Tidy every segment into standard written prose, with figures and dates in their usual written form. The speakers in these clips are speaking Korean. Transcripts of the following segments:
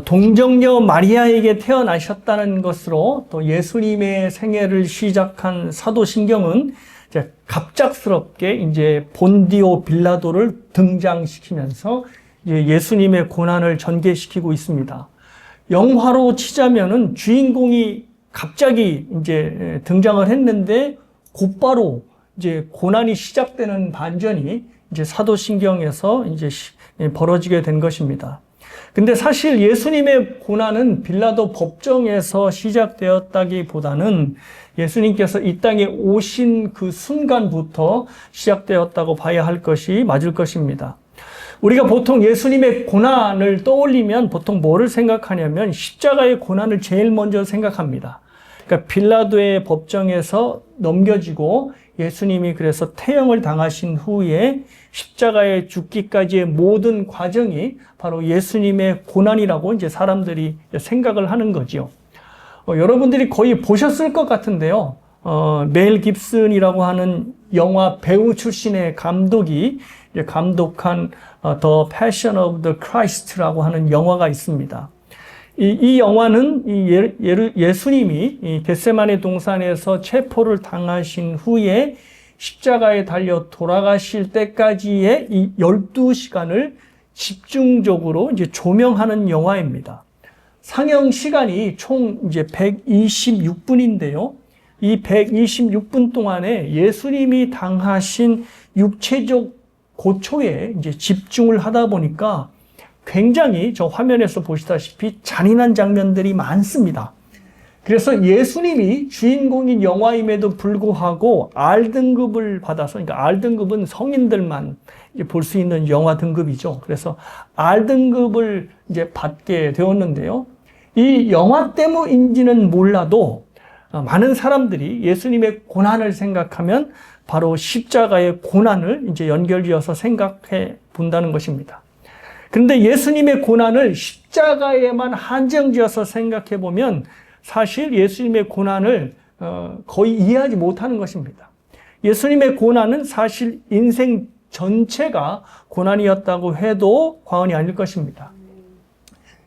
동정녀 마리아에게 태어나셨다는 것으로 또 예수님의 생애를 시작한 사도신경은 이제 갑작스럽게 이제 본디오 빌라도를 등장시키면서 이제 예수님의 고난을 전개시키고 있습니다. 영화로 치자면은 주인공이 갑자기 이제 등장을 했는데 곧바로 이제 고난이 시작되는 반전이 이제 사도신경에서 이제 벌어지게 된 것입니다. 근데 사실 예수님의 고난은 빌라도 법정에서 시작되었다기보다는 예수님께서 이 땅에 오신 그 순간부터 시작되었다고 봐야 할 것이 맞을 것입니다. 우리가 보통 예수님의 고난을 떠올리면 보통 뭐를 생각하냐면 십자가의 고난을 제일 먼저 생각합니다. 그러니까 빌라도의 법정에서 넘겨지고 예수님이 그래서 태형을 당하신 후에 십자가에 죽기까지의 모든 과정이 바로 예수님의 고난이라고 이제 사람들이 생각을 하는 거죠. 여러분들이 거의 보셨을 것 같은데요. 멜 깁슨이라고 하는 영화 배우 출신의 감독이 감독한 The Passion of the Christ라고 하는 영화가 있습니다. 이 영화는 예수님이 이 겟세마네 동산에서 체포를 당하신 후에 십자가에 달려 돌아가실 때까지의 이 12시간을 집중적으로 이제 조명하는 영화입니다. 상영 시간이 총 이제 126분인데요. 이 126분 동안에 예수님이 당하신 육체적 고초에 이제 집중을 하다 보니까 굉장히 저 화면에서 보시다시피 잔인한 장면들이 많습니다. 그래서 예수님이 주인공인 영화임에도 불구하고 R등급을 받아서, 그러니까 R등급은 성인들만 볼 수 있는 영화 등급이죠. 그래서 R등급을 이제 받게 되었는데요. 이 영화 때문인지는 몰라도 많은 사람들이 예수님의 고난을 생각하면 바로 십자가의 고난을 이제 연결지어서 생각해 본다는 것입니다. 그런데 예수님의 고난을 십자가에만 한정지어서 생각해 보면 사실 예수님의 고난을 거의 이해하지 못하는 것입니다. 예수님의 고난은 사실 인생 전체가 고난이었다고 해도 과언이 아닐 것입니다.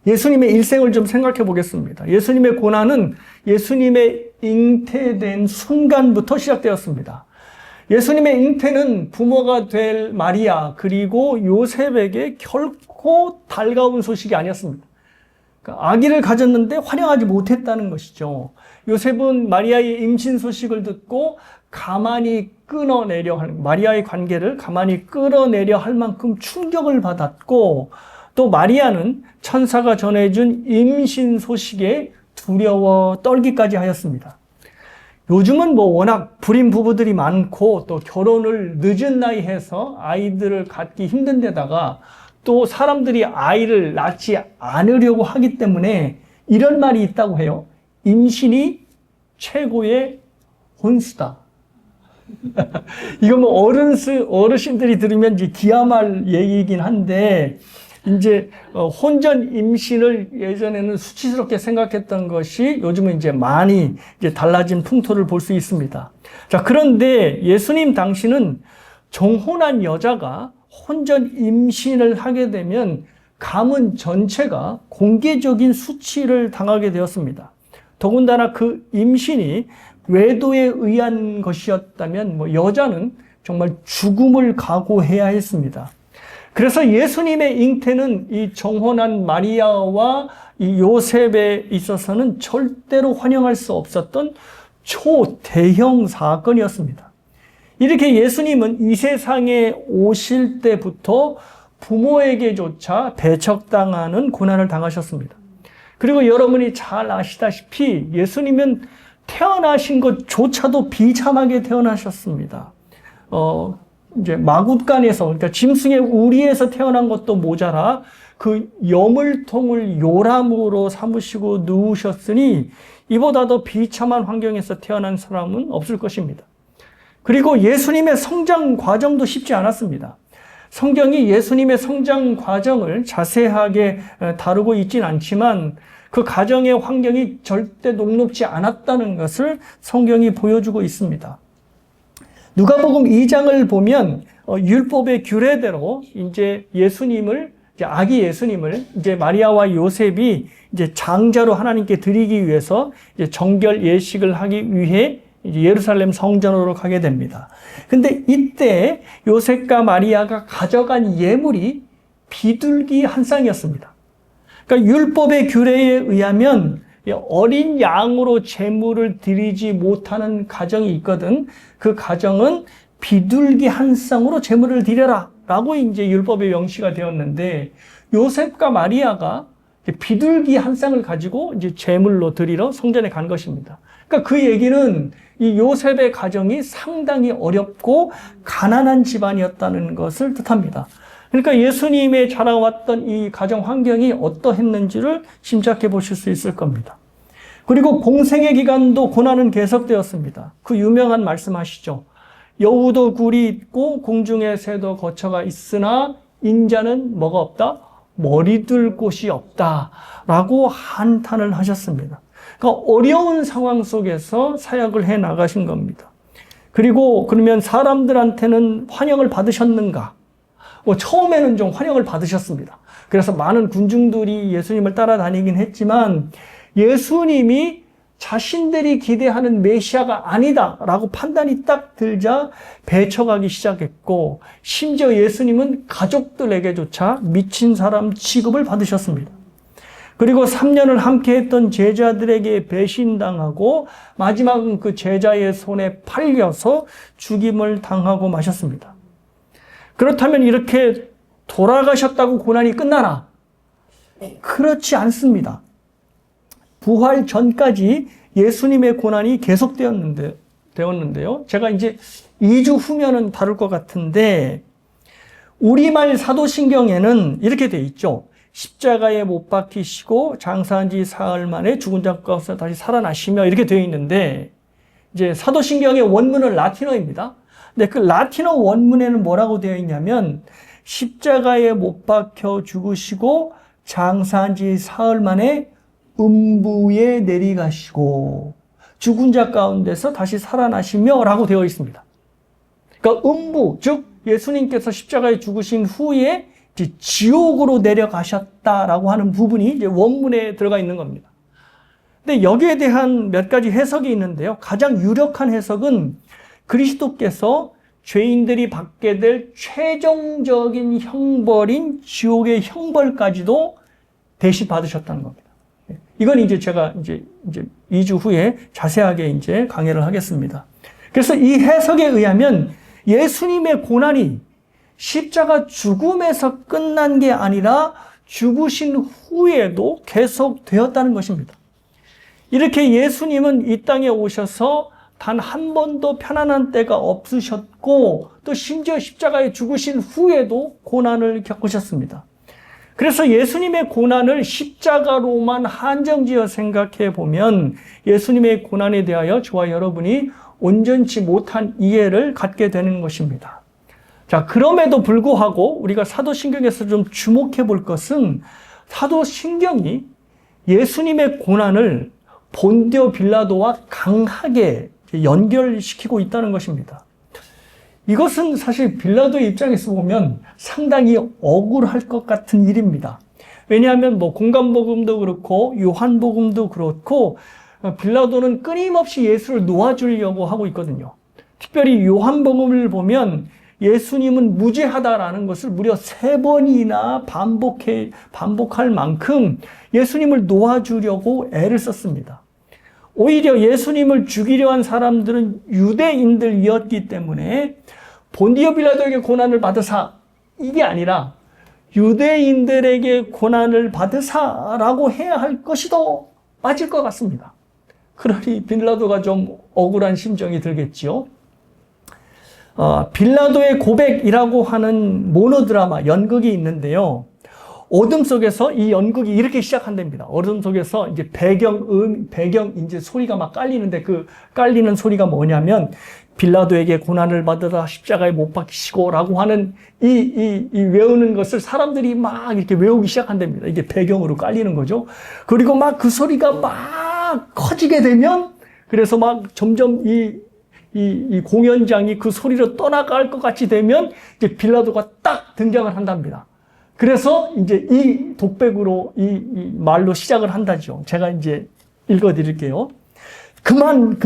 예수님의 일생을 좀 생각해 보겠습니다. 예수님의 고난은 예수님의 잉태된 순간부터 시작되었습니다. 예수님의 잉태는 부모가 될 마리아 그리고 요셉에게 결코 달가운 소식이 아니었습니다. 그러니까 아기를 가졌는데 환영하지 못했다는 것이죠. 요셉은 마리아의 임신 소식을 듣고 가만히 끊어내려 하는, 마리아의 관계를 가만히 끌어내려 할 만큼 충격을 받았고, 또 마리아는 천사가 전해준 임신 소식에 두려워 떨기까지 하였습니다. 요즘은 워낙 불임 부부들이 많고 또 결혼을 늦은 나이에 해서 아이들을 갖기 힘든 데다가 또 사람들이 아이를 낳지 않으려고 하기 때문에 이런 말이 있다고 해요. 임신이 최고의 혼수다. 이거 어르신들이 들으면 이제 기야말 얘기이긴 한데, 이제 혼전 임신을 예전에는 수치스럽게 생각했던 것이 요즘은 이제 많이 이제 달라진 풍토를 볼 수 있습니다. 자, 그런데 예수님 당시는 정혼한 여자가 혼전 임신을 하게 되면 가문 전체가 공개적인 수치를 당하게 되었습니다. 더군다나 그 임신이 외도에 의한 것이었다면 여자는 정말 죽음을 각오해야 했습니다. 그래서 예수님의 잉태는 이 정혼한 마리아와 이 요셉에 있어서는 절대로 환영할 수 없었던 초대형 사건이었습니다. 이렇게 예수님은 이 세상에 오실 때부터 부모에게조차 배척당하는 고난을 당하셨습니다. 그리고 여러분이 잘 아시다시피 예수님은 태어나신 것조차도 비참하게 태어나셨습니다. 이제 마굿간에서, 그러니까 짐승의 우리에서 태어난 것도 모자라 그 여물통을 요람으로 삼으시고 누우셨으니 이보다 더 비참한 환경에서 태어난 사람은 없을 것입니다. 그리고 예수님의 성장 과정도 쉽지 않았습니다. 성경이 예수님의 성장 과정을 자세하게 다루고 있진 않지만 그 가정의 환경이 절대 녹록지 않았다는 것을 성경이 보여주고 있습니다. 누가복음 2장을 보면 율법의 규례대로 이제 예수님을 이제 아기 예수님을 이제 마리아와 요셉이 이제 장자로 하나님께 드리기 위해서 이제 정결 예식을 하기 위해 이제 예루살렘 성전으로 가게 됩니다. 근데 이때 요셉과 마리아가 가져간 예물이 비둘기 한 쌍이었습니다. 그러니까 율법의 규례에 의하면 어린 양으로 제물을 드리지 못하는 가정이 있거든. 그 가정은 비둘기 한 쌍으로 제물을 드려라 라고 이제 율법의 명시가 되었는데, 요셉과 마리아가 비둘기 한 쌍을 가지고 이제 제물로 드리러 성전에 간 것입니다. 그러니까 그 얘기는 이 요셉의 가정이 상당히 어렵고 가난한 집안이었다는 것을 뜻합니다. 그러니까 예수님의 자라왔던 이 가정 환경이 어떠했는지를 짐작해 보실 수 있을 겁니다. 그리고 공생의 기간도 고난은 계속되었습니다. 그 유명한 말씀하시죠. 여우도 굴이 있고 공중의 새도 거처가 있으나 인자는 뭐가 없다? 머리 둘 곳이 없다 라고 한탄을 하셨습니다. 그러니까 어려운 상황 속에서 사역을 해 나가신 겁니다. 그리고 그러면 사람들한테는 환영을 받으셨는가? 처음에는 좀 환영을 받으셨습니다. 그래서 많은 군중들이 예수님을 따라다니긴 했지만 예수님이 자신들이 기대하는 메시아가 아니다라고 판단이 딱 들자 배척하기 시작했고, 심지어 예수님은 가족들에게조차 미친 사람 취급을 받으셨습니다. 그리고 3년을 함께 했던 제자들에게 배신당하고 마지막은 그 제자의 손에 팔려서 죽임을 당하고 마셨습니다. 그렇다면 이렇게 돌아가셨다고 고난이 끝나나? 그렇지 않습니다. 부활 전까지 예수님의 고난이 계속되었는데요. 제가 이제 2주 후면은 다룰 것 같은데, 우리말 사도신경에는 이렇게 돼 있죠. 십자가에 못 박히시고 장사한 지 사흘 만에 죽은 자 가운데서 다시 살아나시며, 이렇게 되어 있는데, 이제 사도신경의 원문은 라틴어입니다. 근데 그 라틴어 원문에는 뭐라고 되어 있냐면, 십자가에 못 박혀 죽으시고 장사한 지 사흘 만에 음부에 내려가시고 죽은 자 가운데서 다시 살아나시며 라고 되어 있습니다. 그러니까 음부, 즉 예수님께서 십자가에 죽으신 후에 이제 지옥으로 내려가셨다라고 하는 부분이 이제 원문에 들어가 있는 겁니다. 근데 여기에 대한 몇 가지 해석이 있는데요. 가장 유력한 해석은 그리스도께서 죄인들이 받게 될 최종적인 형벌인 지옥의 형벌까지도 대신 받으셨다는 겁니다. 이건 이제 제가 이제 2주 후에 자세하게 이제 강의를 하겠습니다. 그래서 이 해석에 의하면 예수님의 고난이 십자가 죽음에서 끝난 게 아니라 죽으신 후에도 계속되었다는 것입니다. 이렇게 예수님은 이 땅에 오셔서 단 한 번도 편안한 때가 없으셨고, 또 심지어 십자가에 죽으신 후에도 고난을 겪으셨습니다. 그래서 예수님의 고난을 십자가로만 한정지어 생각해 보면 예수님의 고난에 대하여 저와 여러분이 온전치 못한 이해를 갖게 되는 것입니다. 자, 그럼에도 불구하고 우리가 사도신경에서 좀 주목해 볼 것은, 사도신경이 예수님의 고난을 본디오 빌라도와 강하게 연결시키고 있다는 것입니다. 이것은 사실 빌라도의 입장에서 보면 상당히 억울할 것 같은 일입니다. 왜냐하면 공관복음도 그렇고 요한복음도 그렇고 빌라도는 끊임없이 예수를 놓아주려고 하고 있거든요. 특별히 요한복음을 보면 예수님은 무죄하다라는 것을 무려 3번이나 반복할 만큼 예수님을 놓아주려고 애를 썼습니다. 오히려 예수님을 죽이려 한 사람들은 유대인들이었기 때문에 본디오 빌라도에게 고난을 받으사, 이게 아니라 유대인들에게 고난을 받으사라고 해야 할 것이 더 맞을 것 같습니다. 그러니 빌라도가 좀 억울한 심정이 들겠지요. 빌라도의 고백이라고 하는 모노드라마, 연극이 있는데요. 어둠 속에서 이 연극이 이렇게 시작한답니다. 어둠 속에서 이제 배경 이제 소리가 막 깔리는데, 그 깔리는 소리가 뭐냐면, 빌라도에게 고난을 받으라 십자가에 못 박히시고 라고 하는 이 외우는 것을 사람들이 막 이렇게 외우기 시작한답니다. 이게 배경으로 깔리는 거죠. 그리고 막 그 소리가 막 커지게 되면, 그래서 막 점점 이 공연장이 그 소리로 떠나갈 것 같이 되면 이제 빌라도가 딱 등장을 한답니다. 그래서 이제 이 독백으로 이 말로 시작을 한다죠. 제가 이제 읽어 드릴게요. 그만.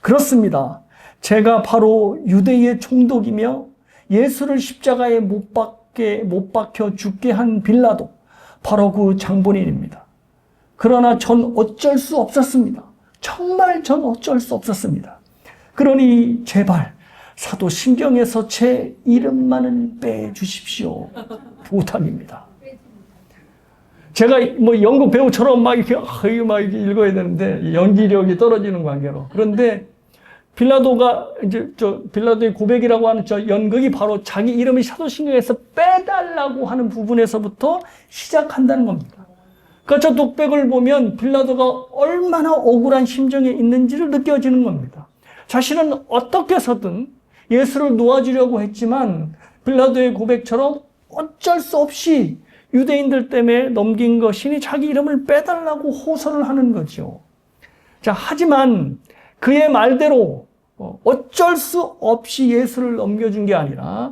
그렇습니다. 제가 바로 유대의 총독이며 예수를 십자가에 못 박혀 죽게 한 빌라도, 바로 그 장본인입니다. 그러나 전 어쩔 수 없었습니다. 정말 전 어쩔 수 없었습니다. 그러니 제발 사도신경에서 제 이름만은 빼주십시오. 부탁입니다. 제가 뭐 연극 배우처럼 막 이렇게 읽어야 되는데 연기력이 떨어지는 관계로. 그런데 빌라도가 빌라도의 고백이라고 하는 저 연극이 바로 자기 이름을 사도신경에서 빼달라고 하는 부분에서부터 시작한다는 겁니다. 그러니까 저 독백을 보면 빌라도가 얼마나 억울한 심정에 있는지를 느껴지는 겁니다. 자신은 어떻게 해서든 예수를 놓아주려고 했지만 빌라도의 고백처럼 어쩔 수 없이 유대인들 때문에 넘긴 것이니 자기 이름을 빼달라고 호소를 하는 거죠. 자, 하지만 그의 말대로 어쩔 수 없이 예수를 넘겨준 게 아니라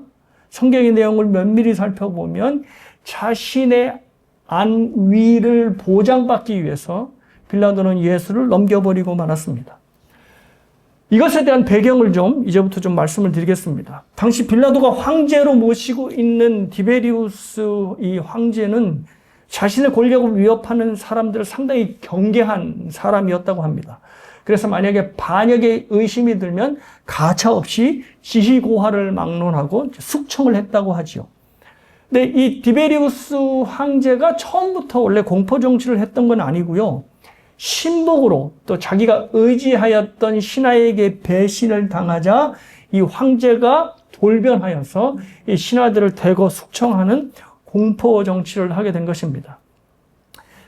성경의 내용을 면밀히 살펴보면 자신의 안위를 보장받기 위해서 빌라도는 예수를 넘겨버리고 말았습니다. 이것에 대한 배경을 이제부터 좀 말씀을 드리겠습니다. 당시 빌라도가 황제로 모시고 있는 디베리우스 이 황제는 자신의 권력을 위협하는 사람들을 상당히 경계한 사람이었다고 합니다. 그래서 만약에 반역의 의심이 들면 가차없이 지휘고하를 막론하고 숙청을 했다고 하지요. 근데 이 디베리우스 황제가 처음부터 원래 공포 정치를 했던 건 아니고요. 신복으로 또 자기가 의지하였던 신하에게 배신을 당하자 이 황제가 돌변하여서 이 신하들을 대거 숙청하는 공포 정치를 하게 된 것입니다.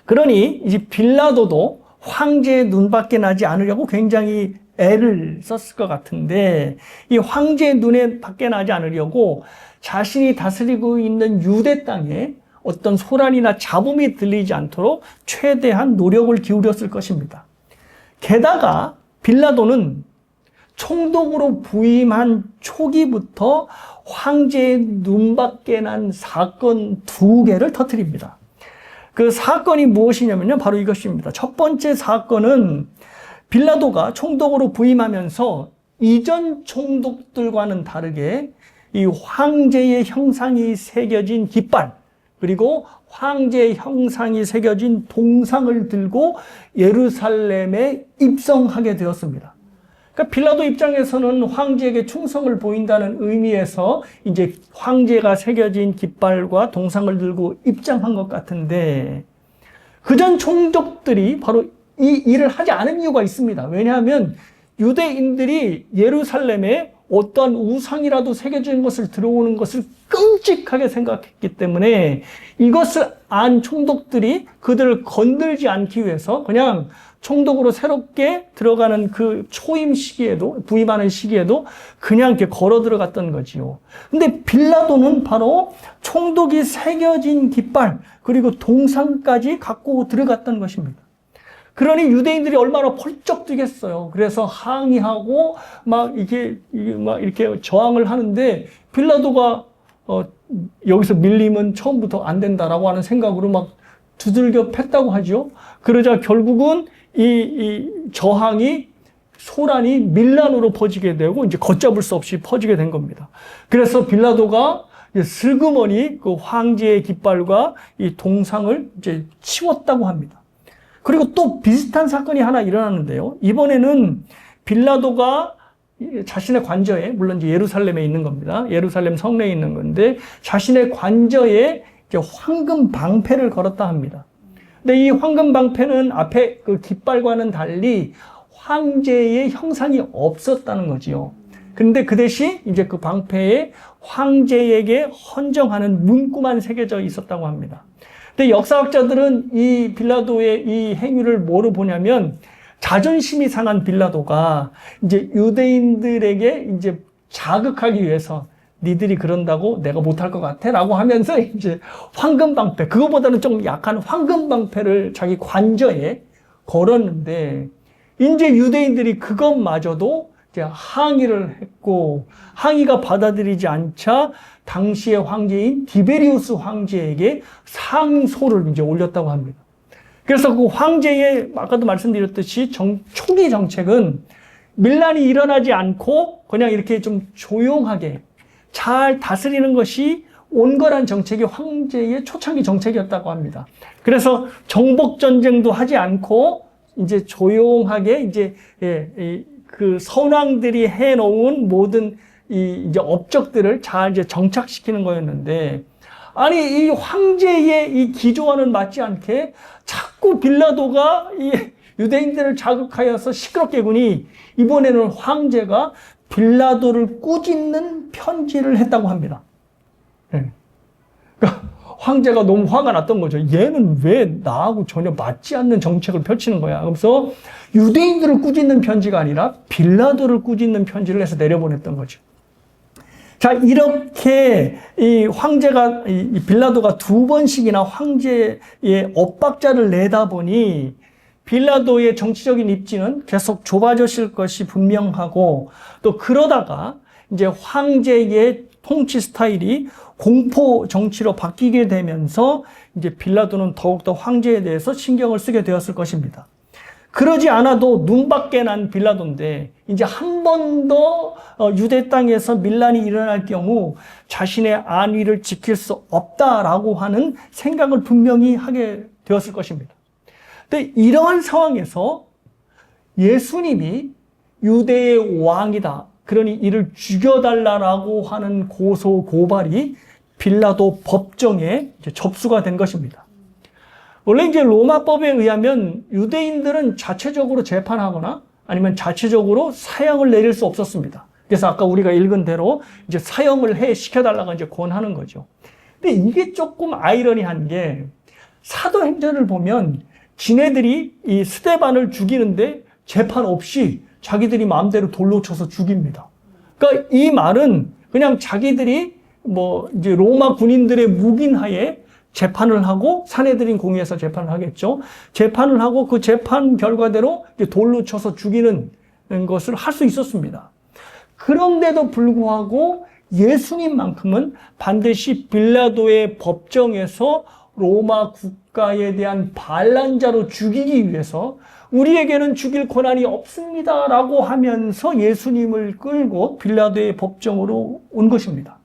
그러니 이제 빌라도도 황제의 눈밖에 나지 않으려고 굉장히 애를 썼을 것 같은데 이 황제의 눈에 밖에 나지 않으려고 자신이 다스리고 있는 유대 땅에 어떤 소란이나 잡음이 들리지 않도록 최대한 노력을 기울였을 것입니다. 게다가 빌라도는 총독으로 부임한 초기부터 황제의 눈밖에 난 사건 2개를 터뜨립니다. 그 사건이 무엇이냐면요, 바로 이것입니다. 첫 번째 사건은 빌라도가 총독으로 부임하면서 이전 총독들과는 다르게 이 황제의 형상이 새겨진 깃발, 그리고 황제의 형상이 새겨진 동상을 들고 예루살렘에 입성하게 되었습니다. 그러니까 빌라도 입장에서는 황제에게 충성을 보인다는 의미에서 이제 황제가 새겨진 깃발과 동상을 들고 입장한 것 같은데, 그전 총독들이 바로 이 일을 하지 않은 이유가 있습니다. 왜냐하면 유대인들이 예루살렘에 어떠한 우상이라도 새겨진 것을 들어오는 것을 끔찍하게 생각했기 때문에 이것을 안 총독들이 그들을 건들지 않기 위해서 그냥 총독으로 새롭게 들어가는 그 초임 시기에도, 부임하는 시기에도 그냥 이렇게 걸어 들어갔던 거지요. 근데 빌라도는 바로 총독이 새겨진 깃발, 그리고 동상까지 갖고 들어갔던 것입니다. 그러니 유대인들이 얼마나 펄쩍 뛰겠어요. 그래서 항의하고 막 이렇게 저항을 하는데 빌라도가 여기서 밀리면 처음부터 안 된다라고 하는 생각으로 막 두들겨 팼다고 하죠. 그러자 결국은 이 저항이 소란이 밀란으로 퍼지게 되고 이제 걷잡을 수 없이 퍼지게 된 겁니다. 그래서 빌라도가 슬그머니 그 황제의 깃발과 이 동상을 이제 치웠다고 합니다. 그리고 또 비슷한 사건이 하나 일어났는데요. 이번에는 빌라도가 자신의 관저에, 물론 이제 예루살렘에 있는 겁니다. 예루살렘 성내에 있는 건데 자신의 관저에 이제 황금 방패를 걸었다 합니다. 근데 이 황금 방패는 앞에 그 깃발과는 달리 황제의 형상이 없었다는 거지요. 그런데 그 대신 이제 그 방패에 황제에게 헌정하는 문구만 새겨져 있었다고 합니다. 근데 역사학자들은 이 빌라도의 이 행위를 뭐로 보냐면 자존심이 상한 빌라도가 이제 유대인들에게 이제 자극하기 위해서 니들이 그런다고 내가 못할 것 같아? 라고 하면서 이제 황금방패, 그거보다는 좀 약한 황금방패를 자기 관저에 걸었는데, 이제 유대인들이 그것마저도 이제 항의를 했고, 했고 항의가 받아들이지 않자 당시의 황제인 디베리우스 황제에게 상소를 이제 올렸다고 합니다. 그래서 그 황제의 아까도 말씀드렸듯이 초기 정책은 밀란이 일어나지 않고 그냥 이렇게 좀 조용하게 잘 다스리는 것이 온건한 정책이 황제의 초창기 정책이었다고 합니다. 그래서 정복 전쟁도 하지 않고 이제 조용하게 이제 그 선왕들이 해놓은 모든 이제 업적들을 잘 이제 정착시키는 거였는데, 아니 이 황제의 이 기조와는 맞지 않게 자꾸 빌라도가 이 유대인들을 자극하여서 시끄럽게 구니 이번에는 황제가 빌라도를 꾸짖는 편지를 했다고 합니다. 그러니까 황제가 너무 화가 났던 거죠. 얘는 왜 나하고 전혀 맞지 않는 정책을 펼치는 거야. 그래서 유대인들을 꾸짖는 편지가 아니라 빌라도를 꾸짖는 편지를 해서 내려보냈던 거죠. 자, 이렇게 이 빌라도가 두 번씩이나 황제의 엇박자를 내다 보니 빌라도의 정치적인 입지는 계속 좁아졌을 것이 분명하고, 또 그러다가 이제 황제의 통치 스타일이 공포 정치로 바뀌게 되면서 이제 빌라도는 더욱더 황제에 대해서 신경을 쓰게 되었을 것입니다. 그러지 않아도 눈밖에 난 빌라도인데 이제 한 번 더 유대 땅에서 밀란이 일어날 경우 자신의 안위를 지킬 수 없다라고 하는 생각을 분명히 하게 되었을 것입니다. 근데 이러한 상황에서 예수님이 유대의 왕이다, 그러니 이를 죽여달라고 하는 고소 고발이 빌라도 법정에 이제 접수가 된 것입니다. 원래 이제 로마법에 의하면 유대인들은 자체적으로 재판하거나 아니면 자체적으로 사형을 내릴 수 없었습니다. 그래서 아까 우리가 읽은 대로 이제 사형을 시켜달라고 이제 권하는 거죠. 근데 이게 조금 아이러니한 게 사도행전을 보면 지네들이 이 스데반을 죽이는데 재판 없이 자기들이 마음대로 돌로 쳐서 죽입니다. 그러니까 이 말은 그냥 자기들이 이제 로마 군인들의 묵인하에 재판을 하고 사내들인 공의에서 재판을 하겠죠. 재판을 하고 그 재판 결과대로 돌로 쳐서 죽이는 것을 할 수 있었습니다. 그런데도 불구하고 예수님만큼은 반드시 빌라도의 법정에서 로마 국가에 대한 반란자로 죽이기 위해서 우리에게는 죽일 권한이 없습니다라고 하면서 예수님을 끌고 빌라도의 법정으로 온 것입니다.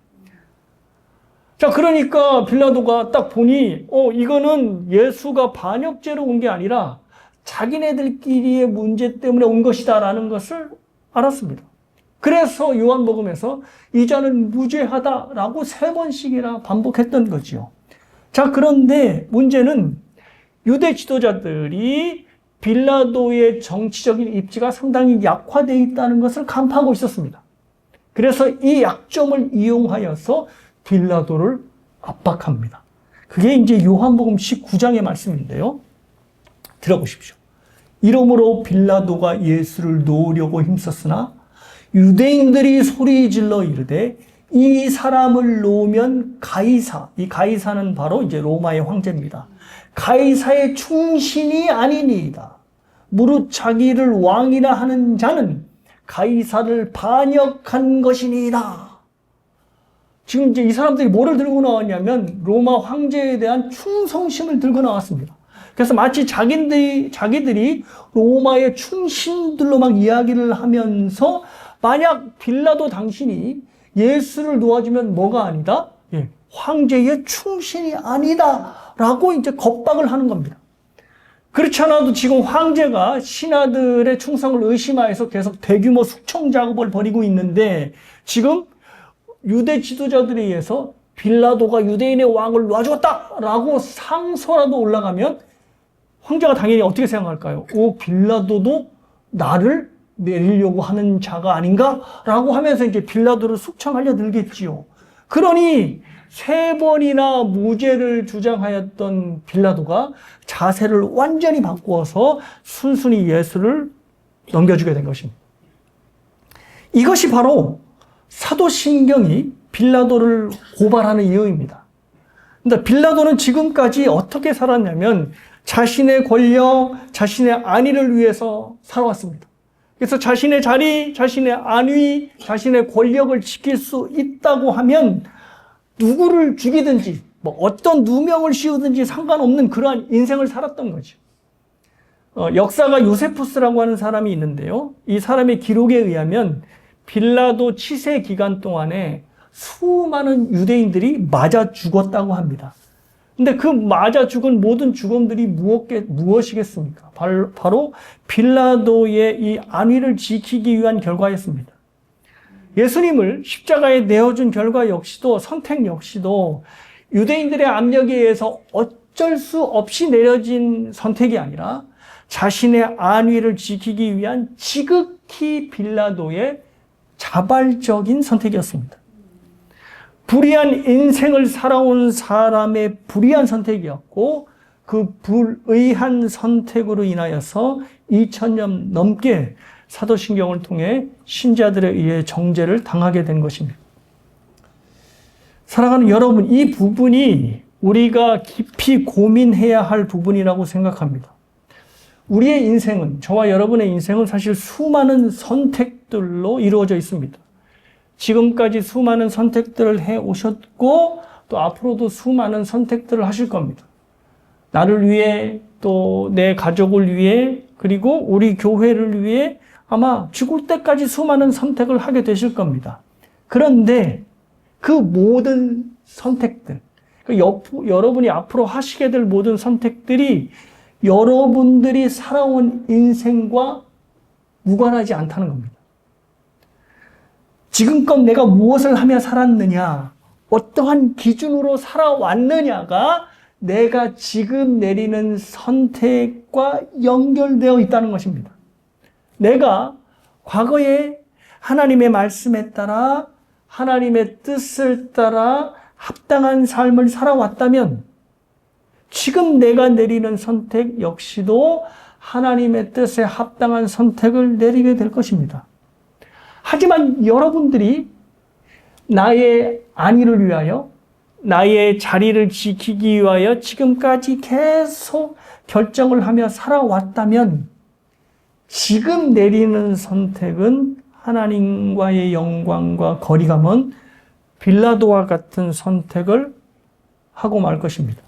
자, 그러니까 빌라도가 딱 보니 이거는 예수가 반역죄로 온 게 아니라 자기네들끼리의 문제 때문에 온 것이다라는 것을 알았습니다. 그래서 요한복음에서 이 자는 무죄하다라고 3번씩이나 반복했던 거지요. 자, 그런데 문제는 유대 지도자들이 빌라도의 정치적인 입지가 상당히 약화되어 있다는 것을 간파하고 있었습니다. 그래서 이 약점을 이용하여서 빌라도를 압박합니다. 그게 이제 요한복음 19장의 말씀인데요. 들어보십시오. 이러므로 빌라도가 예수를 놓으려고 힘썼으나 유대인들이 소리질러 이르되 이 사람을 놓으면 이 가이사는 바로 이제 로마의 황제입니다. 가이사의 충신이 아니니이다. 무릇 자기를 왕이라 하는 자는 가이사를 반역한 것이니이다. 지금 이제 이 사람들이 뭐를 들고 나왔냐면 로마 황제에 대한 충성심을 들고 나왔습니다. 그래서 마치 자기들이 로마의 충신들로 막 이야기를 하면서 만약 빌라도 당신이 예수를 놓아주면 뭐가 아니다? 황제의 충신이 아니다 라고 이제 겁박을 하는 겁니다. 그렇지 않아도 지금 황제가 신하들의 충성을 의심하여서 계속 대규모 숙청 작업을 벌이고 있는데, 지금 유대 지도자들에 의해서 빌라도가 유대인의 왕을 놔주었다라고 상소라도 올라가면 황제가 당연히 어떻게 생각할까요? 빌라도도 나를 내리려고 하는 자가 아닌가라고 하면서 이제 빌라도를 숙청하려 들겠지요. 그러니 3번이나 무죄를 주장하였던 빌라도가 자세를 완전히 바꾸어서 순순히 예수를 넘겨주게 된 것입니다. 이것이 바로 사도신경이 빌라도를 고발하는 이유입니다. 근데 빌라도는 지금까지 어떻게 살았냐면 자신의 권력, 자신의 안위를 위해서 살아왔습니다. 그래서 자신의 자리, 자신의 안위, 자신의 권력을 지킬 수 있다고 하면 누구를 죽이든지 뭐 어떤 누명을 씌우든지 상관없는 그러한 인생을 살았던 거죠. 역사가 요세푸스라고 하는 사람이 있는데요. 이 사람의 기록에 의하면 빌라도 치세 기간 동안에 수많은 유대인들이 맞아 죽었다고 합니다. 근데 그 맞아 죽은 모든 죽음들이 무엇이겠습니까? 바로 빌라도의 이 안위를 지키기 위한 결과였습니다. 예수님을 십자가에 내어준 결과 역시도, 선택 역시도 유대인들의 압력에 의해서 어쩔 수 없이 내려진 선택이 아니라 자신의 안위를 지키기 위한 지극히 빌라도의 자발적인 선택이었습니다. 불의한 인생을 살아온 사람의 불의한 선택이었고 그 불의한 선택으로 인하여서 2000년 넘게 사도신경을 통해 신자들에 의해 정죄를 당하게 된 것입니다. 사랑하는 여러분, 이 부분이 우리가 깊이 고민해야 할 부분이라고 생각합니다. 우리의 인생은, 저와 여러분의 인생은 사실 수많은 선택들로 이루어져 있습니다. 지금까지 수많은 선택들을 해 오셨고 또 앞으로도 수많은 선택들을 하실 겁니다. 나를 위해, 또 내 가족을 위해, 그리고 우리 교회를 위해 아마 죽을 때까지 수많은 선택을 하게 되실 겁니다. 그런데 그 모든 선택들, 여러분이 앞으로 하시게 될 모든 선택들이 여러분들이 살아온 인생과 무관하지 않다는 겁니다. 지금껏 내가 무엇을 하며 살았느냐, 어떠한 기준으로 살아왔느냐가 내가 지금 내리는 선택과 연결되어 있다는 것입니다. 내가 과거에 하나님의 말씀에 따라, 하나님의 뜻을 따라 합당한 삶을 살아왔다면 지금 내가 내리는 선택 역시도 하나님의 뜻에 합당한 선택을 내리게 될 것입니다. 하지만 여러분들이 나의 안위를 위하여, 나의 자리를 지키기 위하여 지금까지 계속 결정을 하며 살아왔다면 지금 내리는 선택은 하나님과의 영광과 거리가 먼 빌라도와 같은 선택을 하고 말 것입니다.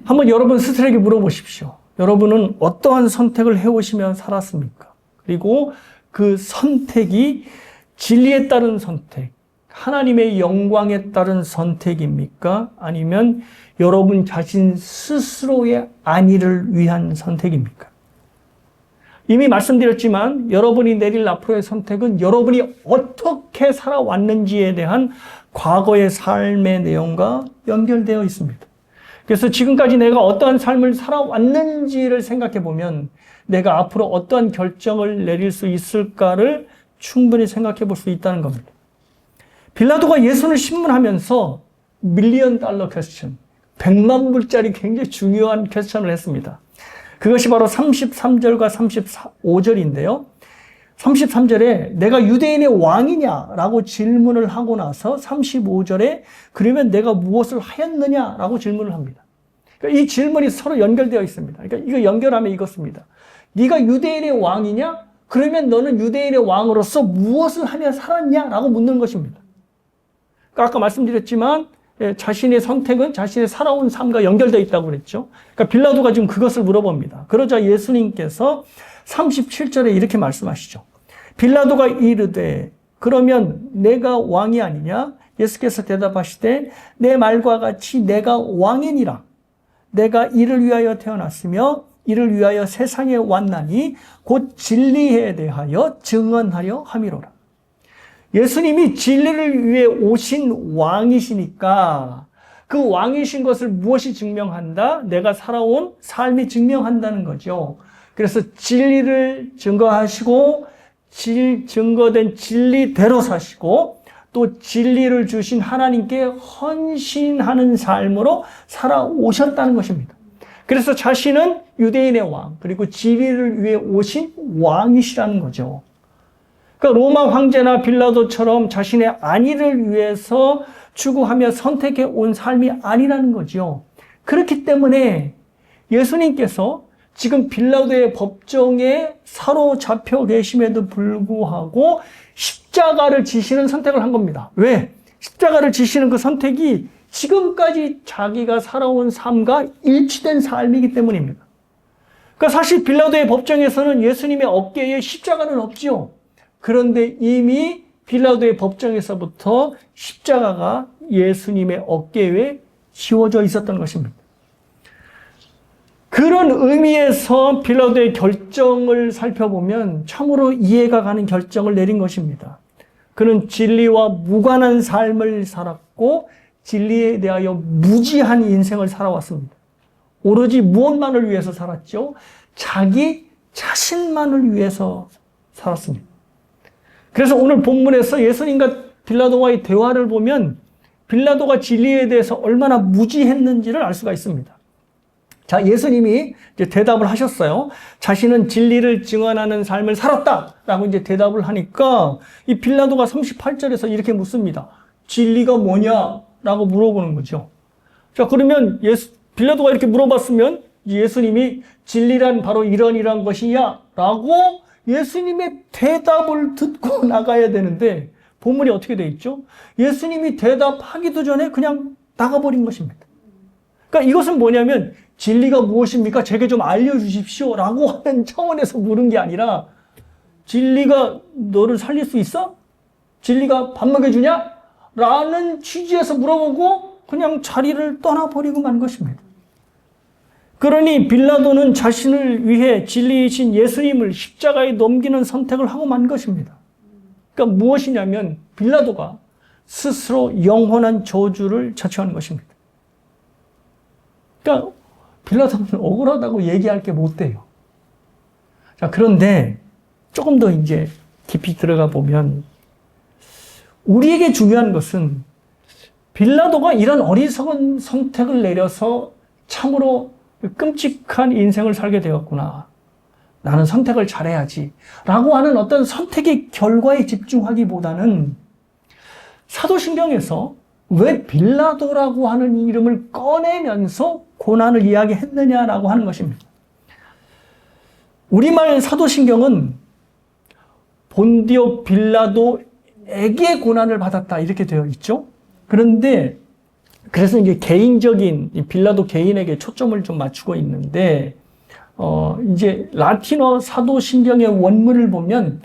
한번 여러분 스스로에게 물어보십시오. 여러분은 어떠한 선택을 해오시며 살았습니까? 그리고 그 선택이 진리에 따른 선택, 하나님의 영광에 따른 선택입니까? 아니면 여러분 자신 스스로의 안위를 위한 선택입니까? 이미 말씀드렸지만 여러분이 내릴 앞으로의 선택은 여러분이 어떻게 살아왔는지에 대한 과거의 삶의 내용과 연결되어 있습니다. 그래서 지금까지 내가 어떠한 삶을 살아왔는지를 생각해 보면 내가 앞으로 어떠한 결정을 내릴 수 있을까를 충분히 생각해 볼 수 있다는 겁니다. 빌라도가 예수를 신문하면서 $1,000,000 퀘스천, 100만 불짜리 굉장히 중요한 퀘스천을 했습니다. 그것이 바로 33절과 35절인데요. 33절에 내가 유대인의 왕이냐라고 질문을 하고 나서 35절에 그러면 내가 무엇을 하였느냐라고 질문을 합니다. 그러니까 이 질문이 서로 연결되어 있습니다. 그러니까 이거 연결하면 이것입니다. 네가 유대인의 왕이냐? 그러면 너는 유대인의 왕으로서 무엇을 하며 살았냐라고 묻는 것입니다. 그러니까 아까 말씀드렸지만 자신의 선택은 자신의 살아온 삶과 연결되어 있다고 그랬죠. 그러니까 빌라도가 지금 그것을 물어봅니다. 그러자 예수님께서 37절에 이렇게 말씀하시죠. 빌라도가 이르되 그러면 내가 왕이 아니냐? 예수께서 대답하시되 내 말과 같이 내가 왕이니라. 내가 이를 위하여 태어났으며 이를 위하여 세상에 왔나니 곧 진리에 대하여 증언하려 함이로라. 예수님이 진리를 위해 오신 왕이시니까 그 왕이신 것을 무엇이 증명한다? 내가 살아온 삶이 증명한다는 거죠. 그래서 진리를 증거하시고 증거된 진리대로 사시고 또 진리를 주신 하나님께 헌신하는 삶으로 살아오셨다는 것입니다. 그래서 자신은 유대인의 왕, 그리고 진리를 위해 오신 왕이시라는 거죠. 그러니까 로마 황제나 빌라도처럼 자신의 안위를 위해서 추구하며 선택해 온 삶이 아니라는 거죠. 그렇기 때문에 예수님께서 지금 빌라도의 법정에 사로잡혀 계심에도 불구하고 십자가를 지시는 선택을 한 겁니다. 왜? 십자가를 지시는 그 선택이 지금까지 자기가 살아온 삶과 일치된 삶이기 때문입니다. 그러니까 사실 빌라도의 법정에서는 예수님의 어깨에 십자가는 없지요. 그런데 이미 빌라도의 법정에서부터 십자가가 예수님의 어깨 위에 씌워져 있었던 것입니다. 그런 의미에서 빌라도의 결정을 살펴보면 참으로 이해가 가는 결정을 내린 것입니다. 그는 진리와 무관한 삶을 살았고 진리에 대하여 무지한 인생을 살아왔습니다. 오로지 무엇만을 위해서 살았죠? 자기 자신만을 위해서 살았습니다. 그래서 오늘 본문에서 예수님과 빌라도와의 대화를 보면 빌라도가 진리에 대해서 얼마나 무지했는지를 알 수가 있습니다. 자, 예수님이 이제 대답을 하셨어요. 자신은 진리를 증언하는 삶을 살았다라고 이제 대답을 하니까 이 빌라도가 38절에서 이렇게 묻습니다. 진리가 뭐냐라고 물어보는 거죠. 자, 그러면 빌라도가 이렇게 물어봤으면 예수님이 진리란 바로 이런 것이야 라고 예수님의 대답을 듣고 나가야 되는데 본문이 어떻게 돼 있죠? 예수님이 대답하기도 전에 그냥 나가버린 것입니다. 그러니까 이것은 뭐냐면 진리가 무엇입니까? 제게 좀 알려주십시오 라고 하는 차원에서 물은 게 아니라 진리가 너를 살릴 수 있어? 진리가 밥 먹여주냐? 라는 취지에서 물어보고 그냥 자리를 떠나버리고 만 것입니다. 그러니 빌라도는 자신을 위해 진리이신 예수님을 십자가에 넘기는 선택을 하고 만 것입니다. 그러니까 무엇이냐면 빌라도가 스스로 영원한 저주를 자처하는 것입니다. 그러니까 빌라도는 억울하다고 얘기할 게 못 돼요. 자, 그런데 조금 더 이제 깊이 들어가 보면 우리에게 중요한 것은 빌라도가 이런 어리석은 선택을 내려서 참으로 끔찍한 인생을 살게 되었구나. 나는 선택을 잘해야지. 라고 하는 어떤 선택의 결과에 집중하기보다는 사도신경에서 왜 빌라도라고 하는 이름을 꺼내면서 고난을 이야기했느냐라고 하는 것입니다. 우리말 사도신경은 본디오 빌라도에게 고난을 받았다 이렇게 되어 있죠. 그런데 그래서 이제 개인적인 빌라도 개인에게 초점을 좀 맞추고 있는데 이제 라틴어 사도신경의 원문을 보면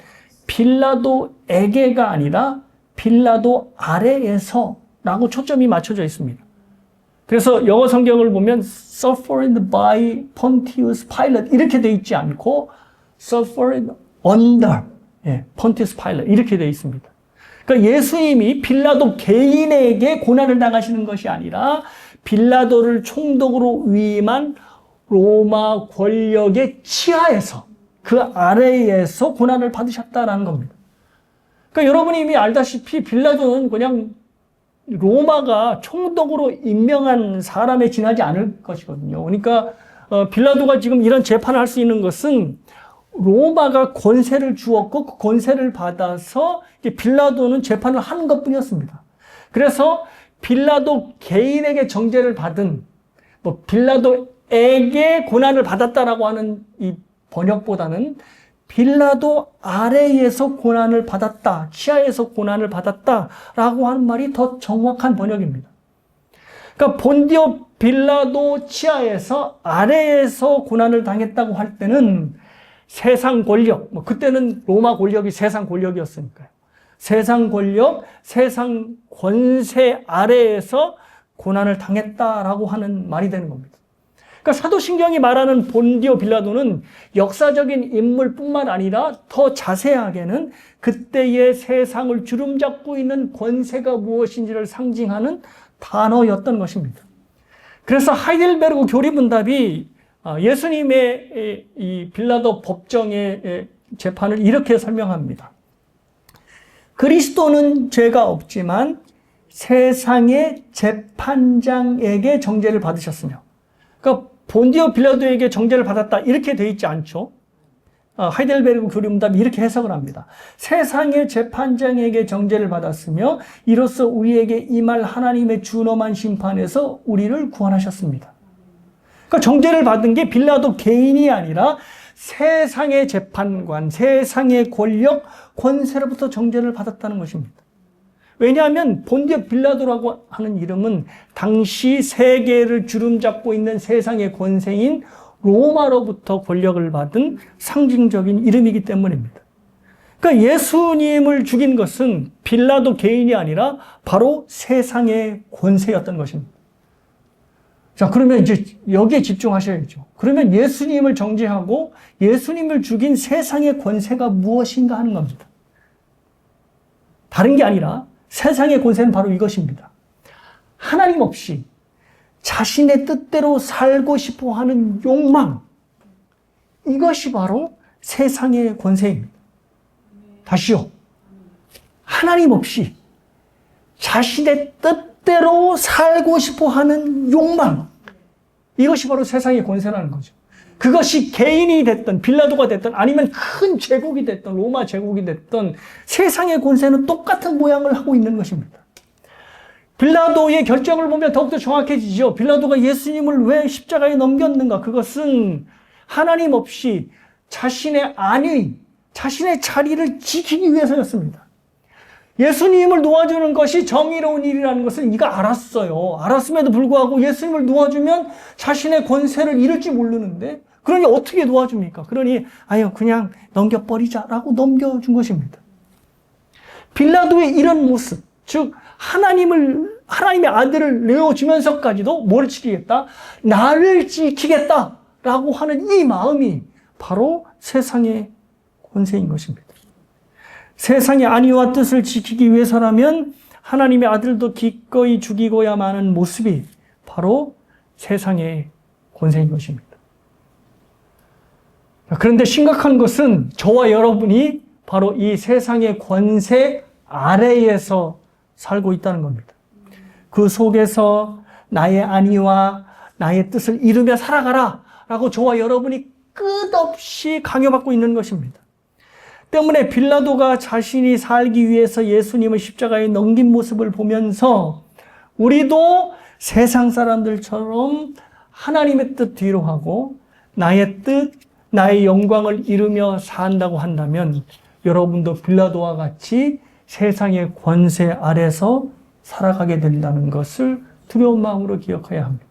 빌라도에게가 아니라 빌라도 아래에서라고 초점이 맞춰져 있습니다. 그래서 영어 성경을 보면 suffered by Pontius Pilate 이렇게 돼 있지 않고 suffered under Pontius Pilate 이렇게 돼 있습니다. 그러니까 예수님이 빌라도 개인에게 고난을 당하시는 것이 아니라 빌라도를 총독으로 위임한 로마 권력의 치하에서 그 아래에서 고난을 받으셨다라는 겁니다. 그러니까 여러분이 이미 알다시피 빌라도는 그냥 로마가 총독으로 임명한 사람에 지나지 않을 것이거든요. 그러니까 빌라도가 지금 이런 재판을 할 수 있는 것은 로마가 권세를 주었고 그 권세를 받아서 빌라도는 재판을 하는 것뿐이었습니다. 그래서 빌라도 개인에게 정죄를 받은 빌라도에게 고난을 받았다라고 하는 이 번역보다는 빌라도 아래에서 고난을 받았다, 치하에서 고난을 받았다라고 하는 말이 더 정확한 번역입니다. 그러니까 본디오 빌라도 치하에서 아래에서 고난을 당했다고 할 때는 세상 권력, 그때는 로마 권력이 세상 권력이었으니까요. 세상 권력, 세상 권세 아래에서 고난을 당했다라고 하는 말이 되는 겁니다. 그러니까 사도신경이 말하는 본디오 빌라도는 역사적인 인물뿐만 아니라 더 자세하게는 그때의 세상을 주름잡고 있는 권세가 무엇인지를 상징하는 단어였던 것입니다. 그래서 하이델베르그 교리문답이 예수님의 이 빌라도 법정의 재판을 이렇게 설명합니다. 그리스도는 죄가 없지만 세상의 재판장에게 정죄를 받으셨으며, 그러니까 본디오 빌라도에게 정죄를 받았다 이렇게 되어 있지 않죠. 하이델베르그 교리문답이 이렇게 해석을 합니다. 세상의 재판장에게 정죄를 받았으며 이로써 우리에게 임할 하나님의 준엄한 심판에서 우리를 구원하셨습니다. 그러니까 정죄를 받은 게 빌라도 개인이 아니라 세상의 재판관, 세상의 권력, 권세로부터 정죄를 받았다는 것입니다. 왜냐하면 본디오 빌라도라고 하는 이름은 당시 세계를 주름잡고 있는 세상의 권세인 로마로부터 권력을 받은 상징적인 이름이기 때문입니다. 그러니까 예수님을 죽인 것은 빌라도 개인이 아니라 바로 세상의 권세였던 것입니다. 자, 그러면 이제 여기에 집중하셔야죠. 그러면 예수님을 정죄하고 예수님을 죽인 세상의 권세가 무엇인가 하는 겁니다. 다른 게 아니라 세상의 권세는 바로 이것입니다. 하나님 없이 자신의 뜻대로 살고 싶어 하는 욕망, 이것이 바로 세상의 권세입니다. 다시요. 하나님 없이 자신의 뜻대로 살고 싶어 하는 욕망, 이것이 바로 세상의 권세라는 거죠. 그것이 개인이 됐든 빌라도가 됐든 아니면 큰 제국이 됐든 로마 제국이 됐든 세상의 권세는 똑같은 모양을 하고 있는 것입니다. 빌라도의 결정을 보면 더욱더 정확해지죠. 빌라도가 예수님을 왜 십자가에 넘겼는가? 그것은 하나님 없이 자신의 안위, 자신의 자리를 지키기 위해서였습니다. 예수님을 놓아주는 것이 정의로운 일이라는 것을 이가 알았어요. 알았음에도 불구하고 예수님을 놓아주면 자신의 권세를 잃을지 모르는데, 그러니 어떻게 놓아줍니까? 그러니 아유 그냥 넘겨버리자라고 넘겨준 것입니다. 빌라도의 이런 모습, 즉 하나님의 아들을 내어주면서까지도 뭘 지키겠다? 나를 지키겠다라고 하는 이 마음이 바로 세상의 권세인 것입니다. 세상의 안위와 뜻을 지키기 위해서라면 하나님의 아들도 기꺼이 죽이고야 마는 모습이 바로 세상의 권세인 것입니다. 그런데 심각한 것은 저와 여러분이 바로 이 세상의 권세 아래에서 살고 있다는 겁니다. 그 속에서 나의 안위와 나의 뜻을 이루며 살아가라 라고 저와 여러분이 끝없이 강요받고 있는 것입니다. 때문에 빌라도가 자신이 살기 위해서 예수님을 십자가에 넘긴 모습을 보면서 우리도 세상 사람들처럼 하나님의 뜻 뒤로 하고 나의 뜻, 나의 영광을 이루며 산다고 한다면 여러분도 빌라도와 같이 세상의 권세 아래서 살아가게 된다는 것을 두려운 마음으로 기억해야 합니다.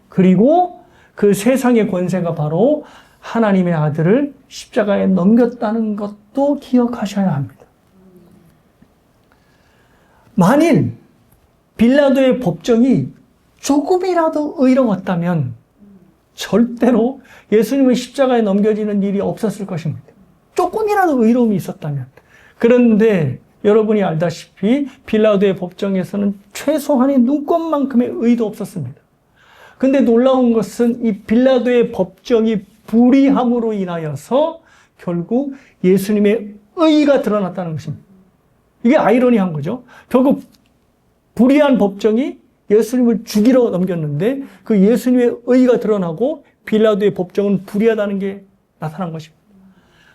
그리고 그 세상의 권세가 바로 하나님의 아들을 십자가에 넘겼다는 것도 기억하셔야 합니다. 만일 빌라도의 법정이 조금이라도 의로웠다면 절대로 예수님의 십자가에 넘겨지는 일이 없었을 것입니다. 조금이라도 의로움이 있었다면. 그런데 여러분이 알다시피 빌라도의 법정에서는 최소한의 눈꼽만큼의 의도 없었습니다. 근데 놀라운 것은 이 빌라도의 법정이 불의함으로 인하여서 결국 예수님의 의가 드러났다는 것입니다. 이게 아이러니한 거죠. 결국 불의한 법정이 예수님을 죽이러 넘겼는데 그 예수님의 의가 드러나고 빌라도의 법정은 불의하다는 게 나타난 것입니다.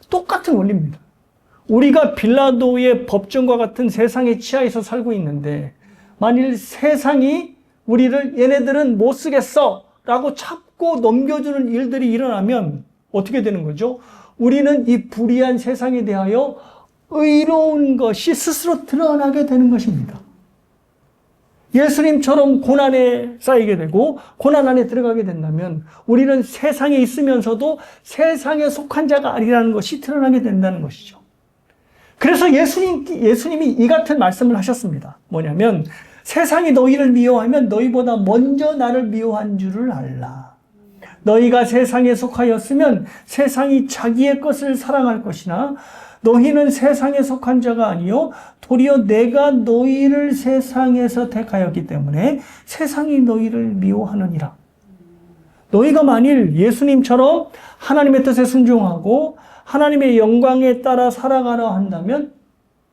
똑같은 원리입니다. 우리가 빌라도의 법정과 같은 세상의 치하에서 살고 있는데 만일 세상이 우리를 얘네들은 못 쓰겠어 라고 잡고 넘겨주는 일들이 일어나면 어떻게 되는 거죠? 우리는 이 불의한 세상에 대하여 의로운 것이 스스로 드러나게 되는 것입니다. 예수님처럼 고난에 쌓이게 되고 고난 안에 들어가게 된다면 우리는 세상에 있으면서도 세상에 속한 자가 아니라는 것이 드러나게 된다는 것이죠. 그래서 예수님이 이 같은 말씀을 하셨습니다. 뭐냐면 세상이 너희를 미워하면 너희보다 먼저 나를 미워한 줄을 알라. 너희가 세상에 속하였으면 세상이 자기의 것을 사랑할 것이나 너희는 세상에 속한 자가 아니요 도리어 내가 너희를 세상에서 택하였기 때문에 세상이 너희를 미워하느니라. 너희가 만일 예수님처럼 하나님의 뜻에 순종하고 하나님의 영광에 따라 살아가려 한다면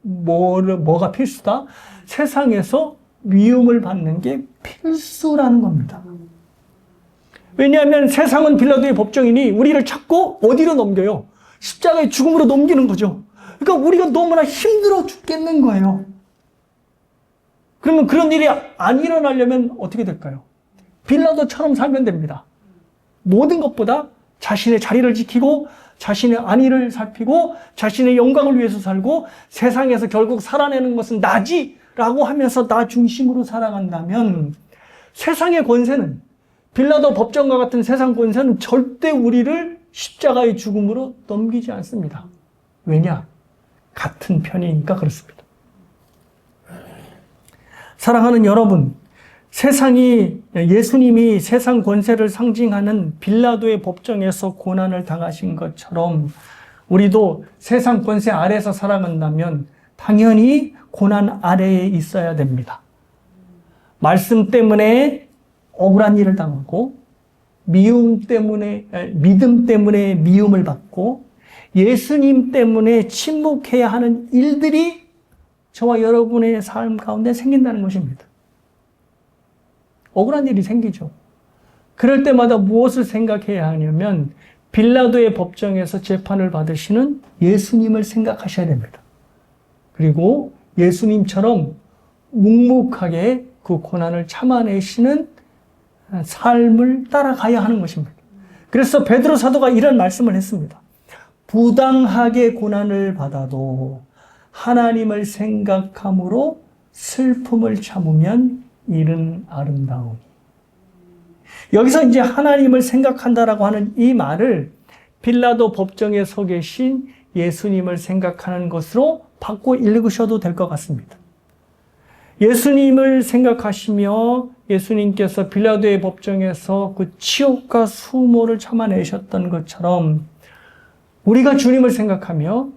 뭐가 필수다? 세상에서 미움을 받는 게 필수라는 겁니다. 왜냐하면 세상은 빌라도의 법정이니 우리를 찾고 어디로 넘겨요? 십자가의 죽음으로 넘기는 거죠. 그러니까 우리가 너무나 힘들어 죽겠는 거예요. 그러면 그런 일이 안 일어나려면 어떻게 될까요? 빌라도처럼 살면 됩니다. 모든 것보다 자신의 자리를 지키고 자신의 안위를 살피고 자신의 영광을 위해서 살고 세상에서 결국 살아내는 것은 나지라고 하면서 나 중심으로 살아간다면 세상의 권세는, 빌라도 법정과 같은 세상 권세는 절대 우리를 십자가의 죽음으로 넘기지 않습니다. 왜냐? 같은 편이니까 그렇습니다. 사랑하는 여러분, 예수님이 세상 권세를 상징하는 빌라도의 법정에서 고난을 당하신 것처럼 우리도 세상 권세 아래에서 살아간다면 당연히 고난 아래에 있어야 됩니다. 말씀 때문에 억울한 일을 당하고, 믿음 때문에 미움을 받고, 예수님 때문에 침묵해야 하는 일들이 저와 여러분의 삶 가운데 생긴다는 것입니다. 억울한 일이 생기죠. 그럴 때마다 무엇을 생각해야 하냐면 빌라도의 법정에서 재판을 받으시는 예수님을 생각하셔야 됩니다. 그리고 예수님처럼 묵묵하게 그 고난을 참아내시는 삶을 따라가야 하는 것입니다. 그래서 베드로 사도가 이런 말씀을 했습니다. 부당하게 고난을 받아도 하나님을 생각함으로 슬픔을 참으면 이는 아름다우니. 여기서 이제 하나님을 생각한다라고 하는 이 말을 빌라도 법정에 서 계신 예수님을 생각하는 것으로 바꿔 읽으셔도 될 것 같습니다. 예수님을 생각하시며 예수님께서 빌라도의 법정에서 그 치욕과 수모를 참아내셨던 것처럼 우리가 주님을 생각하며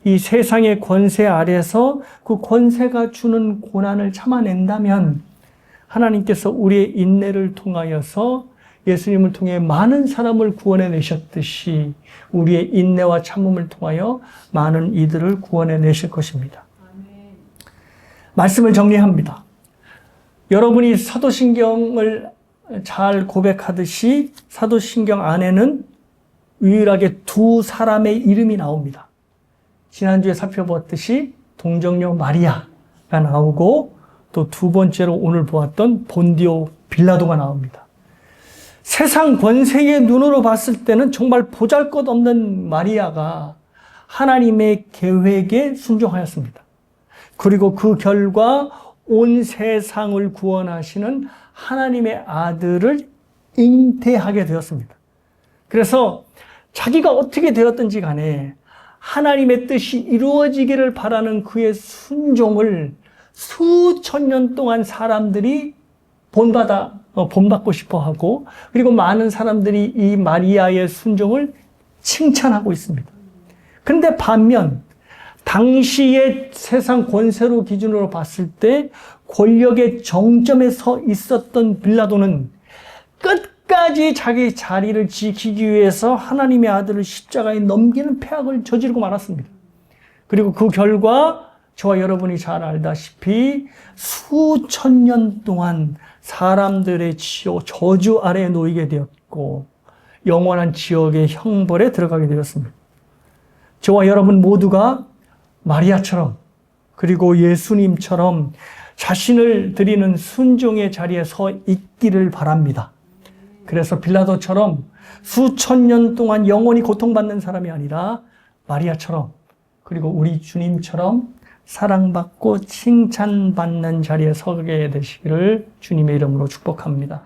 이 세상의 권세 아래서 그 권세가 주는 고난을 참아낸다면 하나님께서 우리의 인내를 통하여서 예수님을 통해 많은 사람을 구원해내셨듯이 우리의 인내와 참음을 통하여 많은 이들을 구원해내실 것입니다. 말씀을 정리합니다. 여러분이 사도신경을 잘 고백하듯이 사도신경 안에는 유일하게 두 사람의 이름이 나옵니다. 지난주에 살펴보았듯이 동정녀 마리아가 나오고 또 두 번째로 오늘 보았던 본디오 빌라도가 나옵니다. 세상 권세의 눈으로 봤을 때는 정말 보잘것없는 마리아가 하나님의 계획에 순종하였습니다. 그리고 그 결과 온 세상을 구원하시는 하나님의 아들을 잉태하게 되었습니다. 그래서 자기가 어떻게 되었든지 간에 하나님의 뜻이 이루어지기를 바라는 그의 순종을 수천 년 동안 사람들이 본받고 싶어 하고, 그리고 많은 사람들이 이 마리아의 순종을 칭찬하고 있습니다. 그런데 반면 당시의 세상 권세로 기준으로 봤을 때 권력의 정점에 서 있었던 빌라도는 끝까지 자기 자리를 지키기 위해서 하나님의 아들을 십자가에 넘기는 폐악을 저지르고 말았습니다. 그리고 그 결과 저와 여러분이 잘 알다시피 수천 년 동안 사람들의 저주 아래에 놓이게 되었고 영원한 지옥의 형벌에 들어가게 되었습니다. 저와 여러분 모두가 마리아처럼 그리고 예수님처럼 자신을 드리는 순종의 자리에 서 있기를 바랍니다. 그래서 빌라도처럼 수천 년 동안 영원히 고통받는 사람이 아니라 마리아처럼 그리고 우리 주님처럼 사랑받고 칭찬받는 자리에 서게 되시기를 주님의 이름으로 축복합니다.